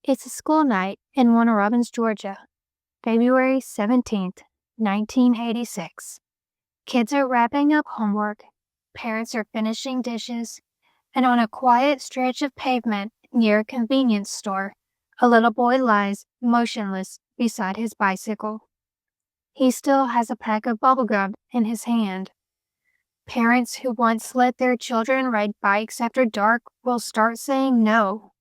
It's a school night in Warner Robins, Georgia, February 17th, 1986. Kids are wrapping up homework, parents are finishing dishes, and on a quiet stretch of pavement near a convenience store, a little boy lies motionless beside his bicycle. He still has a pack of bubblegum in his hand. Parents who once let their children ride bikes after dark will start saying no.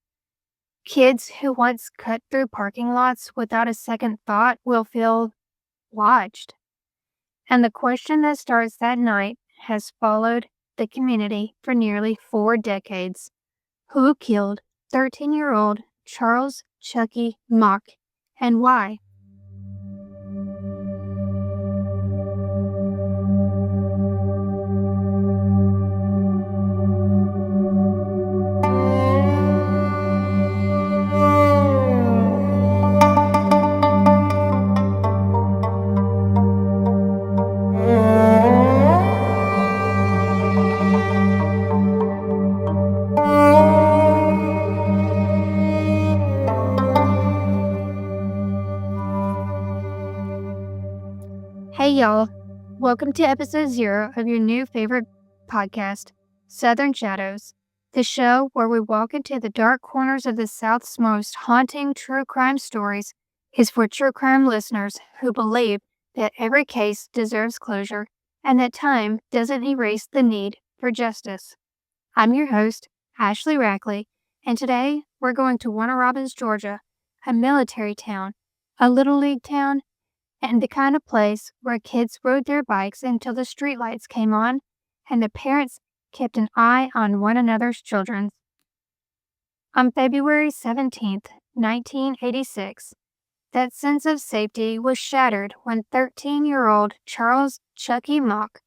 Kids who once cut through parking lots without a second thought will feel watched. And the question that starts that night has followed the community for nearly 4 decades. Who killed 13-year-old Charles Chucky Mock, and why? Hey y'all, welcome to episode 0 of your new favorite podcast, Southern Shadows, the show where we walk into the dark corners of the South's most haunting true crime stories is for true crime listeners who believe that every case deserves closure and that time doesn't erase the need for justice. I'm your host, Ashley Rackley, and today we're going to Warner Robins, Georgia, a military town, a little league town, and the kind of place where kids rode their bikes until the streetlights came on and the parents kept an eye on one another's children. On February 17th, 1986, that sense of safety was shattered when 13-year-old Charles Chucky Mock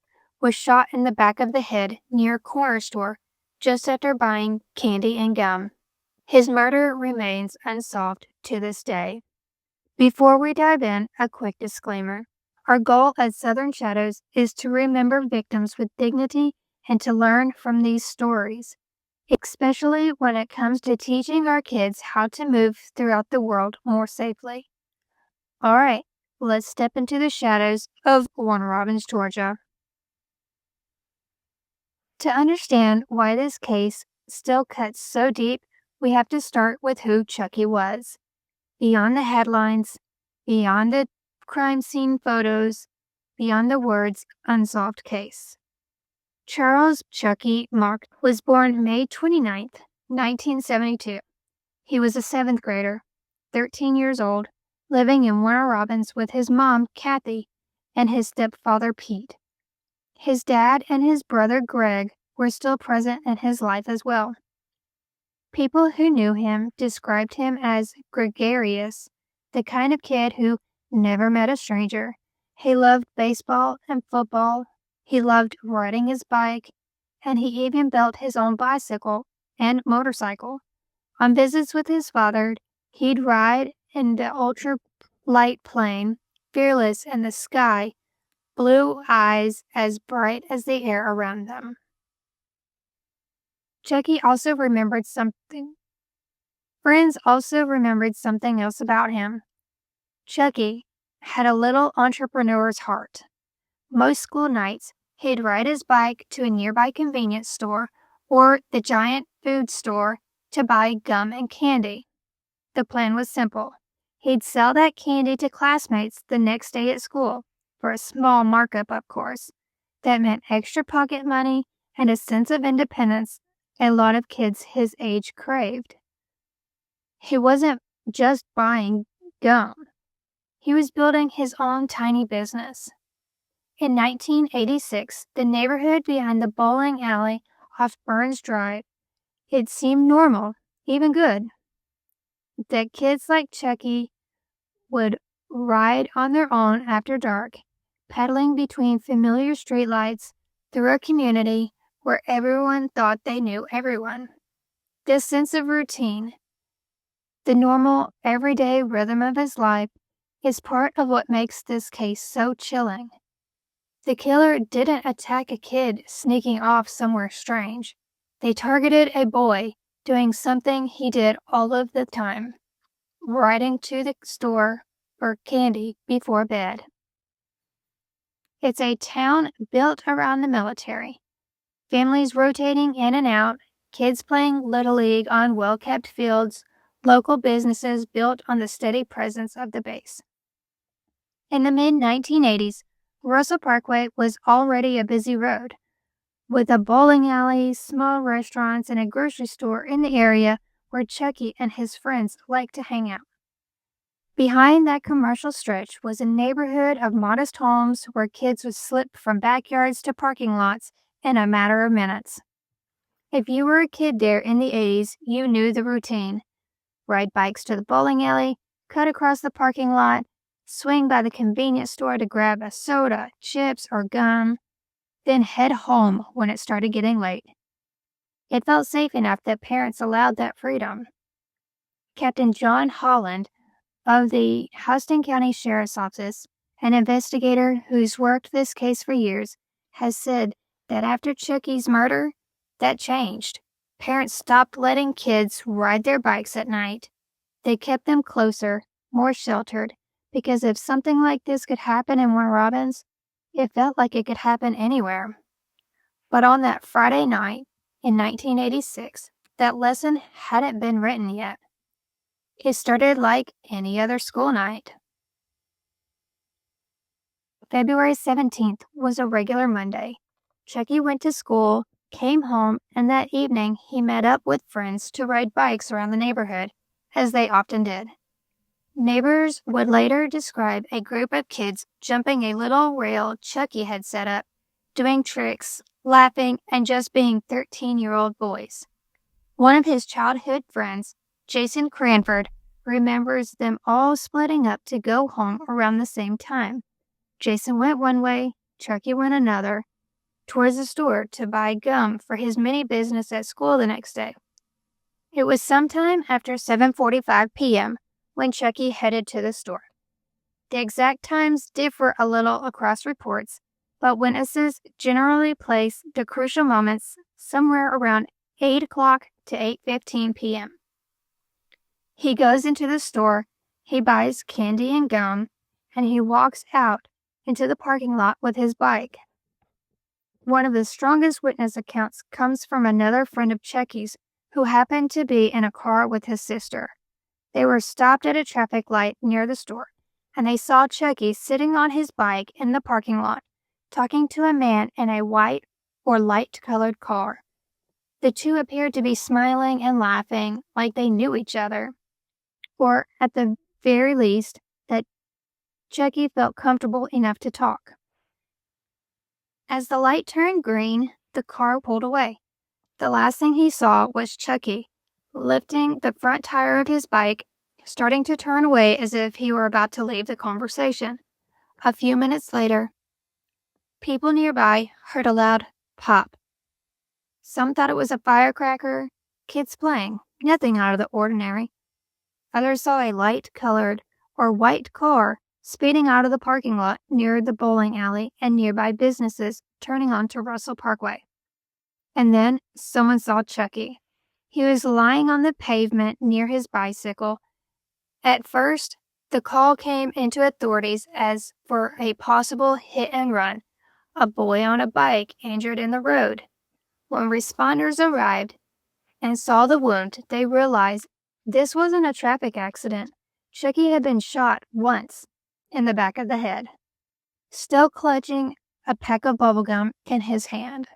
was shot in the back of the head near a corner store just after buying candy and gum. His murder remains unsolved to this day. Before we dive in, a quick disclaimer. Our goal at Southern Shadows is to remember victims with dignity and to learn from these stories, especially when it comes to teaching our kids how to move throughout the world more safely. All right, let's step into the shadows of Warner Robins, Georgia. To understand why this case still cuts so deep, we have to start with who Chucky was. Beyond the headlines, beyond the crime scene photos, beyond the words unsolved case. Charles Chucky Mock was born May 29th, 1972. He was a 7th grader, 13 years old, living in Warner Robins with his mom, Kathy, and his stepfather, Pete. His dad and his brother, Greg, were still present in his life as well. People who knew him described him as gregarious, the kind of kid who never met a stranger. He loved baseball and football. He loved riding his bike, and he even built his own bicycle and motorcycle. On visits with his father, he'd ride in the ultra-light plane, fearless in the sky, blue eyes as bright as the air around them. Chucky also remembered something. Friends also remembered something else about him. Chucky had a little entrepreneur's heart. Most school nights, he'd ride his bike to a nearby convenience store or the giant food store to buy gum and candy. The plan was simple. He'd sell that candy to classmates the next day at school for a small markup, of course. That meant extra pocket money and a sense of independence a lot of kids his age craved. He wasn't just buying gum. He was building his own tiny business. In 1986, the neighborhood behind the bowling alley off Burns Drive, it seemed normal, even good, that kids like Chucky would ride on their own after dark, pedaling between familiar streetlights through a community where everyone thought they knew everyone. This sense of routine, the normal, everyday rhythm of his life, is part of what makes this case so chilling. The killer didn't attack a kid sneaking off somewhere strange. They targeted a boy doing something he did all of the time. riding to the store for candy before bed. It's a town built around the military. Families rotating in and out, kids playing Little League on well-kept fields, local businesses built on the steady presence of the base. In the mid-1980s, Russell Parkway was already a busy road, with a bowling alley, small restaurants, and a grocery store in the area where Chucky and his friends liked to hang out. Behind that commercial stretch was a neighborhood of modest homes where kids would slip from backyards to parking lots in a matter of minutes. If you were a kid there in the 80s, you knew the routine. Ride bikes to the bowling alley, cut across the parking lot, swing by the convenience store to grab a soda, chips, or gum, then head home when it started getting late. It felt safe enough that parents allowed that freedom. Captain John Holland of the Houston County Sheriff's Office, an investigator who's worked this case for years, has said that after Chucky's murder, that changed. Parents stopped letting kids ride their bikes at night. They kept them closer, more sheltered, because if something like this could happen in Warner Robins, it felt like it could happen anywhere. But on that Friday night in 1986, that lesson hadn't been written yet. It started like any other school night. February 17th was a regular Monday. Chucky went to school, came home, and that evening he met up with friends to ride bikes around the neighborhood, as they often did. Neighbors would later describe a group of kids jumping a little rail Chucky had set up, doing tricks, laughing, and just being 13-year-old boys. One of his childhood friends, Jason Cranford, remembers them all splitting up to go home around the same time. Jason went one way, Chucky went another, towards the store to buy gum for his mini business at school the next day. It was sometime after 7:45 p.m. when Chucky headed to the store. The exact times differ a little across reports, but witnesses generally place the crucial moments somewhere around 8 o'clock to 8:15 p.m. He goes into the store, he buys candy and gum, and he walks out into the parking lot with his bike. One of the strongest witness accounts comes from another friend of Chucky's who happened to be in a car with his sister. They were stopped at a traffic light near the store, and they saw Chucky sitting on his bike in the parking lot, talking to a man in a white or light-colored car. The two appeared to be smiling and laughing like they knew each other, or at the very least, that Chucky felt comfortable enough to talk. As the light turned green, the car pulled away. The last thing he saw was Chucky lifting the front tire of his bike, starting to turn away as if he were about to leave the conversation. A few minutes later, people nearby heard a loud pop. Some thought it was a firecracker, kids playing, nothing out of the ordinary. Others saw a light-colored or white car speeding out of the parking lot near the bowling alley and nearby businesses turning onto Russell Parkway. And then someone saw Chucky. He was lying on the pavement near his bicycle. At first, the call came into authorities as for a possible hit and run, a boy on a bike injured in the road. When responders arrived and saw the wound, they realized this wasn't a traffic accident. Chucky had been shot once in the back of the head, still clutching a pack of bubblegum in his hand.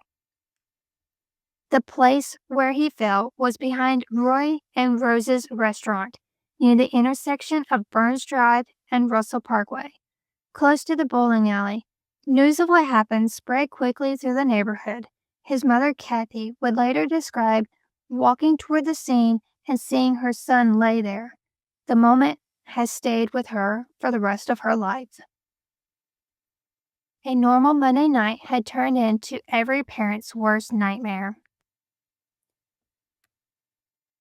The place where he fell was behind Roy and Rose's restaurant, near the intersection of Burns Drive and Russell Parkway, close to the bowling alley. News of what happened spread quickly through the neighborhood. His mother, Kathy, would later describe walking toward the scene and seeing her son lay there. The moment has stayed with her for the rest of her life. A normal Monday night had turned into every parent's worst nightmare.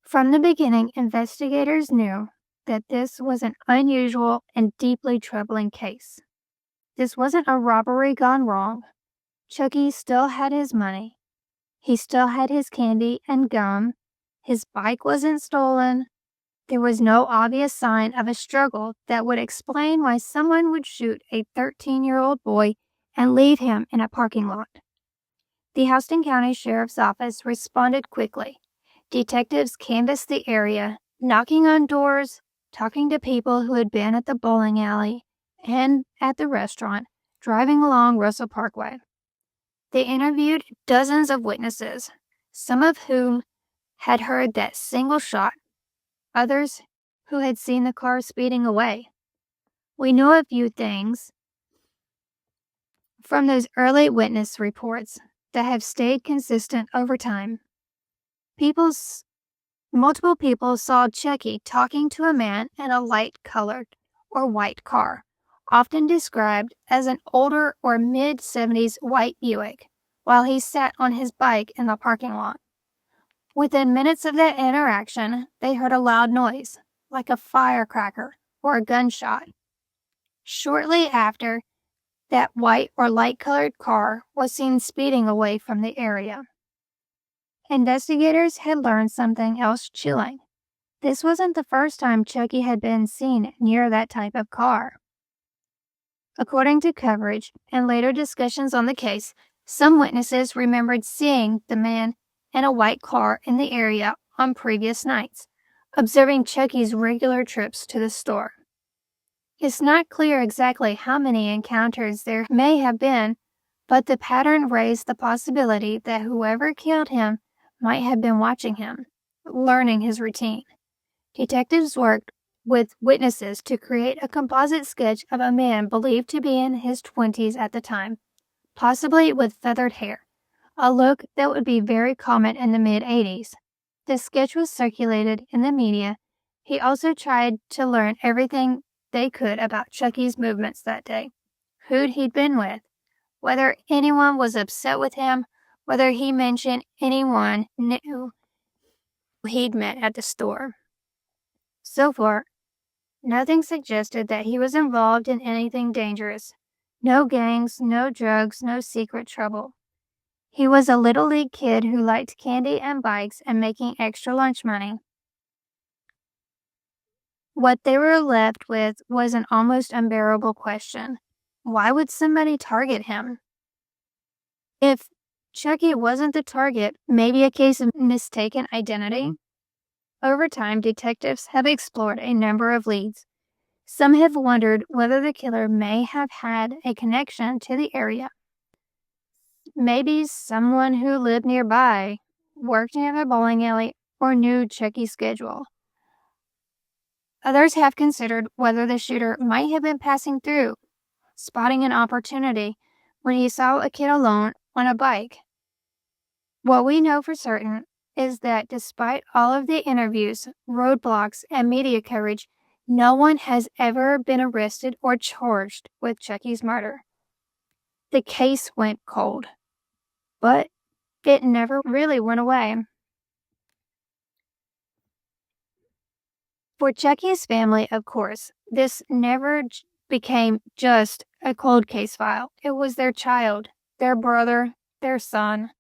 From the beginning, investigators knew that this was an unusual and deeply troubling case. This wasn't a robbery gone wrong. Chucky still had his money. He still had his candy and gum. His bike wasn't stolen. There was no obvious sign of a struggle that would explain why someone would shoot a 13-year-old boy and leave him in a parking lot. The Houston County Sheriff's Office responded quickly. Detectives canvassed the area, knocking on doors, talking to people who had been at the bowling alley and at the restaurant, driving along Russell Parkway. They interviewed dozens of witnesses, some of whom had heard that single shot, others who had seen the car speeding away. We know a few things from those early witness reports that have stayed consistent over time. Multiple people saw Chucky talking to a man in a light-colored or white car, often described as an older or mid-70s white Buick, while he sat on his bike in the parking lot. Within minutes of that interaction, they heard a loud noise, like a firecracker or a gunshot. Shortly after, that white or light-colored car was seen speeding away from the area. Investigators had learned something else chilling. This wasn't the first time Chucky had been seen near that type of car. According to coverage and later discussions on the case, some witnesses remembered seeing the man in a white car in the area on previous nights, observing Chucky's regular trips to the store. It's not clear exactly how many encounters there may have been, but the pattern raised the possibility that whoever killed him might have been watching him, learning his routine. Detectives worked with witnesses to create a composite sketch of a man believed to be in his 20s at the time, possibly with feathered hair, a look that would be very common in the mid-80s. The sketch was circulated in the media. He also tried to learn everything they could about Chucky's movements that day, who he'd been with, whether anyone was upset with him, whether he mentioned anyone new he'd met at the store. So far, nothing suggested that he was involved in anything dangerous. No gangs, no drugs, no secret trouble. He was a little league kid who liked candy and bikes and making extra lunch money. What they were left with was an almost unbearable question. Why would somebody target him? If Chucky wasn't the target, maybe a case of mistaken identity? Over time, detectives have explored a number of leads. Some have wondered whether the killer may have had a connection to the area. Maybe someone who lived nearby, worked near the bowling alley, or knew Chucky's schedule. Others have considered whether the shooter might have been passing through, spotting an opportunity when he saw a kid alone on a bike. What we know for certain is that despite all of the interviews, roadblocks, and media coverage, no one has ever been arrested or charged with Chucky's murder. The case went cold, but it never really went away. For Chucky's family, of course, this never became just a cold case file. It was their child, their brother, their son.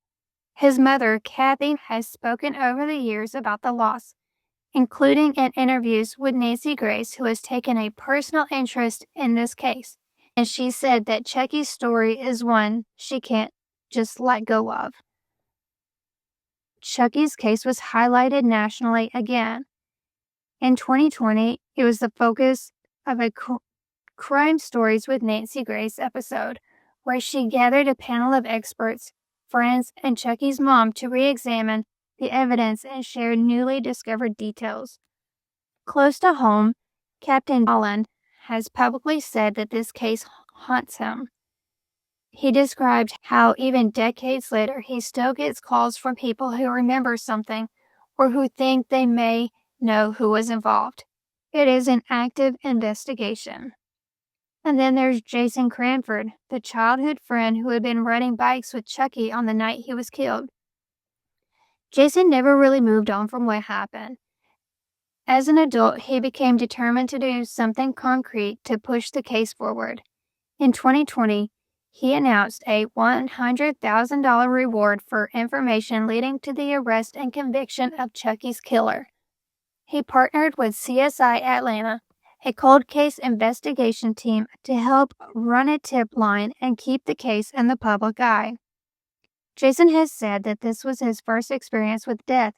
His mother, Kathy, has spoken over the years about the loss, including in interviews with Nancy Grace, who has taken a personal interest in this case. And she said that Chucky's story is one she can't just let go of. Chucky's case was highlighted nationally again. In 2020, it was the focus of a Crime Stories with Nancy Grace episode, where she gathered a panel of experts, friends, and Chucky's mom to re-examine the evidence and share newly discovered details. Close to home, Captain Holland has publicly said that this case haunts him. He described how even decades later he still gets calls from people who remember something or who think they may know who was involved. It is an active investigation. And then there's Jason Cranford, the childhood friend who had been riding bikes with Chucky on the night he was killed. Jason never really moved on from what happened. As an adult, he became determined to do something concrete to push the case forward. In 2020, he announced a $100,000 reward for information leading to the arrest and conviction of Chucky's killer. he partnered with CSI Atlanta, a cold case investigation team, to help run a tip line and keep the case in the public eye. Jason has said that this was his first experience with death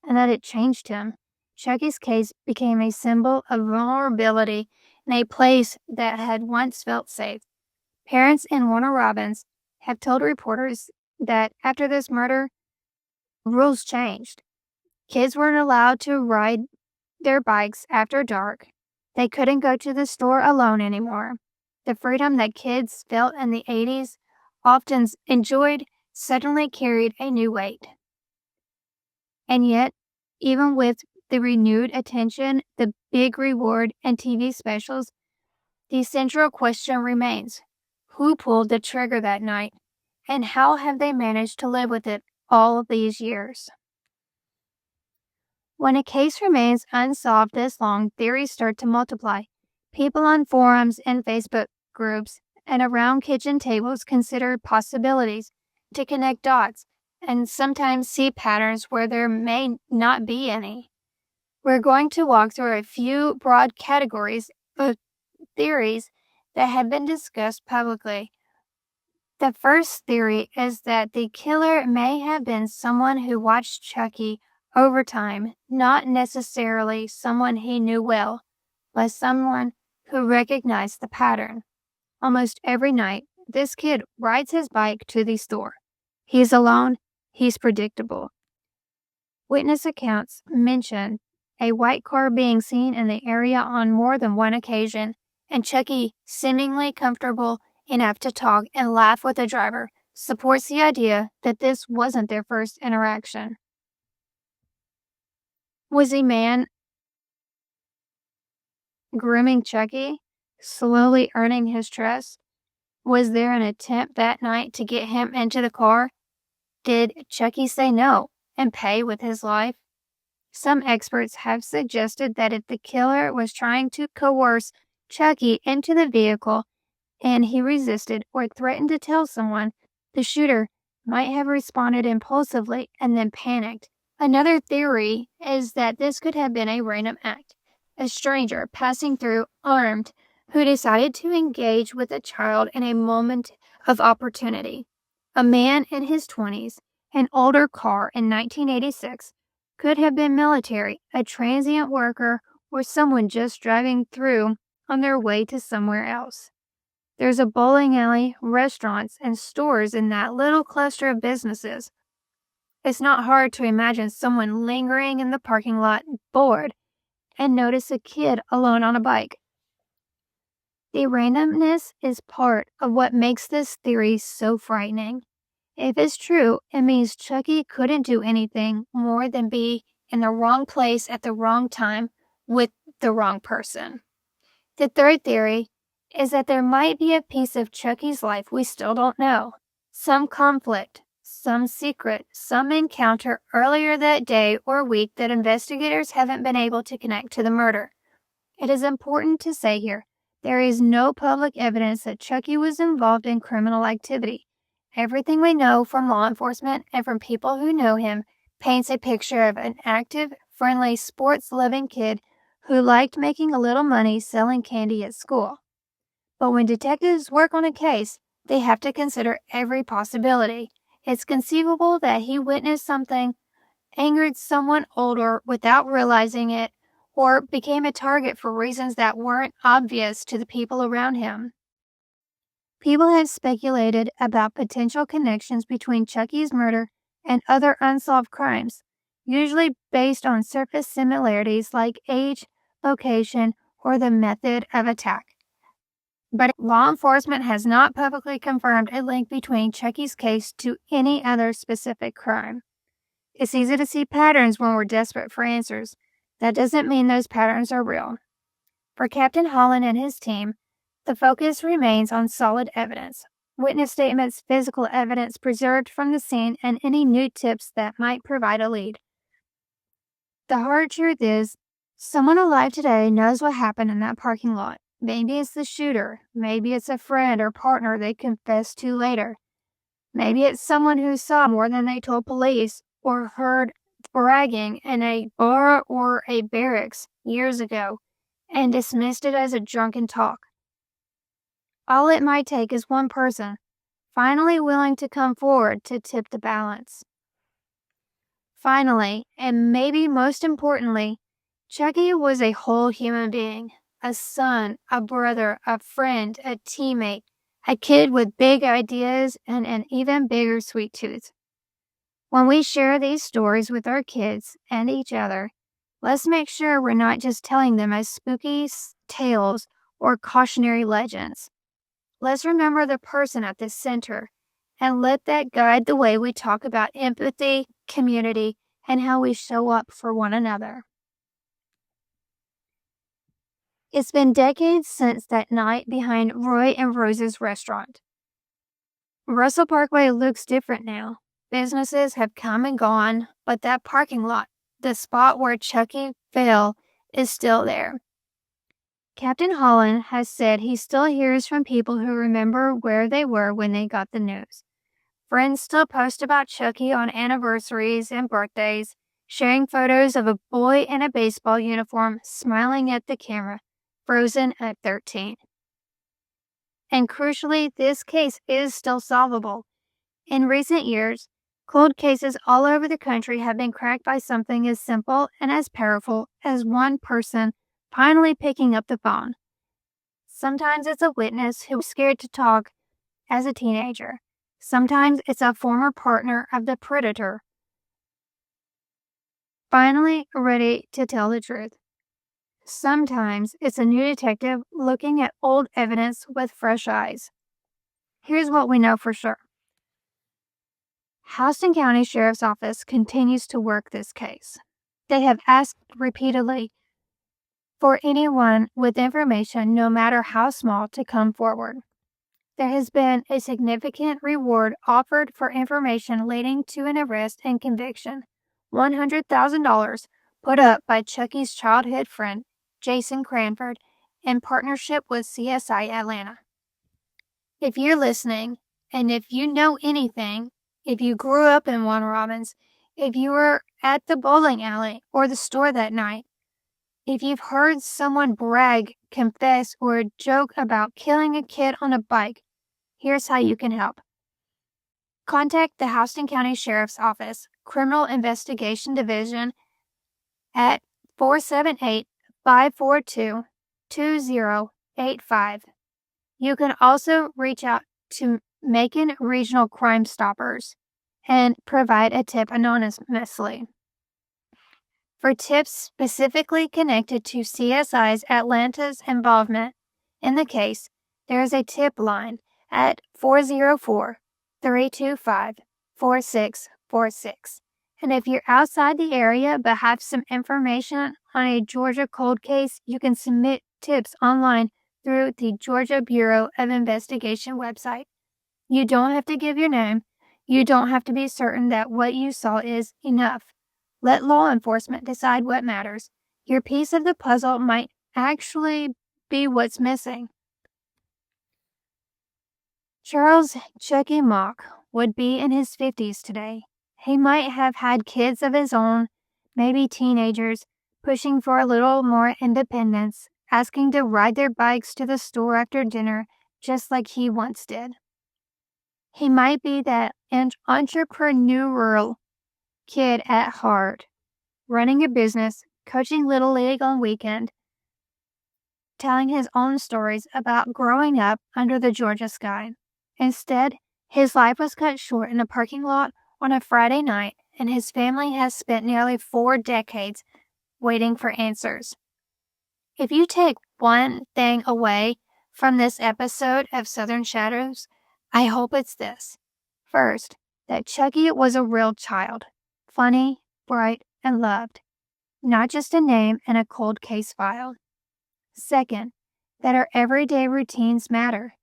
and that it changed him. Chucky's case became a symbol of vulnerability in a place that had once felt safe. Parents in Warner Robins have told reporters that after this murder, rules changed. Kids weren't allowed to ride their bikes after dark. They couldn't go to the store alone anymore. The freedom that kids felt in the 80s, often enjoyed, suddenly carried a new weight. And yet, even with the renewed attention, the big reward, and TV specials, the central question remains: who pulled the trigger that night, and how have they managed to live with it all of these years? When a case remains unsolved this long, theories start to multiply. People on forums and Facebook groups and around kitchen tables consider possibilities to connect dots and sometimes see patterns where there may not be any. We're going to walk through a few broad categories of theories that have been discussed publicly. The first theory is that the killer may have been someone who watched Chucky over time, not necessarily someone he knew well, but someone who recognized the pattern. Almost every night, this kid rides his bike to the store. He's alone, he's predictable. Witness accounts mention a white car being seen in the area on more than one occasion, and Chucky, seemingly comfortable enough to talk and laugh with the driver, supports the idea that this wasn't their first interaction. Was a man grooming Chucky, slowly earning his trust? Was there an attempt that night to get him into the car? Did Chucky say no and pay with his life? Some experts have suggested that if the killer was trying to coerce Chucky into the vehicle and he resisted or threatened to tell someone, the shooter might have responded impulsively and then panicked. Another theory is that this could have been a random act, a stranger passing through armed who decided to engage with a child in a moment of opportunity. A man in his 20s, an older car in 1986, could have been military, a transient worker, or someone just driving through on their way to somewhere else. There's a bowling alley, restaurants, and stores in that little cluster of businesses. It's not hard to imagine someone lingering in the parking lot, bored, and notice a kid alone on a bike. The randomness is part of what makes this theory so frightening. If it's true, it means Chucky couldn't do anything more than be in the wrong place at the wrong time with the wrong person. The third theory is that there might be a piece of Chucky's life we still don't know. Some conflict, some secret, some encounter earlier that day or week that investigators haven't been able to connect to the murder. It is important to say here, there is no public evidence that Chucky was involved in criminal activity. Everything we know from law enforcement and from people who know him paints a picture of an active, friendly, sports-loving kid who liked making a little money selling candy at school. But when detectives work on a case, they have to consider every possibility. It's conceivable that he witnessed something, angered someone older without realizing it, or became a target for reasons that weren't obvious to the people around him. People have speculated about potential connections between Chucky's murder and other unsolved crimes, usually based on surface similarities like age, location, or the method of attack. But law enforcement has not publicly confirmed a link between Chucky's case to any other specific crime. It's easy to see patterns when we're desperate for answers. That doesn't mean those patterns are real. For Captain Holland and his team, the focus remains on solid evidence, witness statements, physical evidence preserved from the scene, and any new tips that might provide a lead. The hard truth is, someone alive today knows what happened in that parking lot. Maybe it's the shooter. Maybe it's a friend or partner they confessed to later. Maybe it's someone who saw more than they told police or heard bragging in a bar or a barracks years ago and dismissed it as a drunken talk. All it might take is one person finally willing to come forward to tip the balance. Finally, and maybe most importantly, Chucky was a whole human being, a son, a brother, a friend, a teammate, a kid with big ideas and an even bigger sweet tooth. When we share these stories with our kids and each other, let's make sure we're not just telling them as spooky tales or cautionary legends. Let's remember the person at the center and let that guide the way we talk about empathy, community, and how we show up for one another. It's been decades since that night behind Roy and Rose's restaurant. Russell Parkway looks different now. Businesses have come and gone, but that parking lot, the spot where Chucky fell, is still there. Captain Holland has said he still hears from people who remember where they were when they got the news. Friends still post about Chucky on anniversaries and birthdays, sharing photos of a boy in a baseball uniform smiling at the camera, frozen at 13. And crucially, this case is still solvable. In recent years, cold cases all over the country have been cracked by something as simple and as powerful as one person finally picking up the phone. Sometimes it's a witness who was scared to talk as a teenager. Sometimes it's a former partner of the predator, finally ready to tell the truth. Sometimes it's a new detective looking at old evidence with fresh eyes. Here's what we know for sure. Houston County Sheriff's Office continues to work this case. They have asked repeatedly for anyone with information, no matter how small, to come forward. There has been a significant reward offered for information leading to an arrest and conviction, $100,000 put up by Chucky's childhood friend, Jason Cranford, in partnership with CSI Atlanta. If you're listening, and if you know anything, if you grew up in Warner Robins, if you were at the bowling alley or the store that night, if you've heard someone brag, confess, or joke about killing a kid on a bike, here's how you can help. Contact the Houston County Sheriff's Office Criminal Investigation Division at 478-542-2085. You can also reach out to Macon Regional Crime Stoppers and provide a tip anonymously. For tips specifically connected to CSI's Atlanta's involvement in the case, there is a tip line at 404-325-4646. And if you're outside the area but have some information on a Georgia cold case, you can submit tips online through the Georgia Bureau of Investigation website. You don't have to give your name. You don't have to be certain that what you saw is enough. Let law enforcement decide what matters. Your piece of the puzzle might actually be what's missing. Charles Chucky Mock would be in his 50s today. He might have had kids of his own, maybe teenagers, pushing for a little more independence, asking to ride their bikes to the store after dinner just like he once did. He might be that entrepreneurial kid at heart, running a business, coaching Little League on weekend, telling his own stories about growing up under the Georgia sky. Instead, his life was cut short in a parking lot on a Friday night, and his family has spent nearly 4 decades waiting for answers. If you take one thing away from this episode of Southern Shadows, I hope it's this. First, that Chucky was a real child, funny, bright, and loved, not just a name in a cold case file. Second, that our everyday routines matter.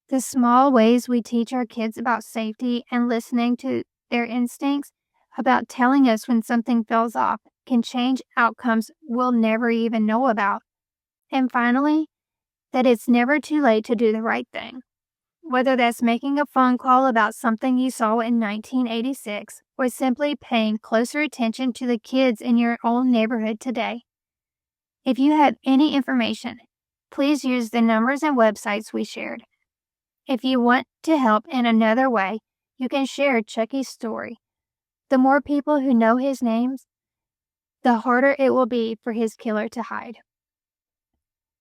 The small ways we teach our kids about safety and listening to their instincts, about telling us when something feels off, can change outcomes we'll never even know about. And finally, that it's never too late to do the right thing. Whether that's making a phone call about something you saw in 1986 or simply paying closer attention to the kids in your own neighborhood today. If you have any information, please use the numbers and websites we shared. If you want to help in another way, you can share Chucky's story. The more people who know his names, the harder it will be for his killer to hide.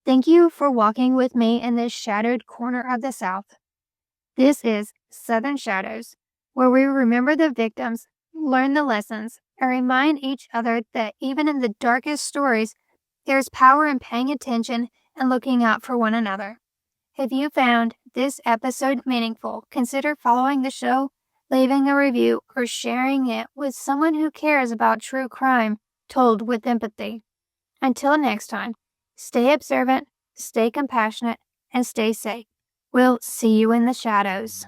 Thank you for walking with me in this shadowed corner of the South. This is Southern Shadows, where we remember the victims, learn the lessons, and remind each other that even in the darkest stories, there's power in paying attention and looking out for one another. If you found this episode meaningful, consider following the show, leaving a review, or sharing it with someone who cares about true crime told with empathy. Until next time, stay observant, stay compassionate, and stay safe. We'll see you in the shadows.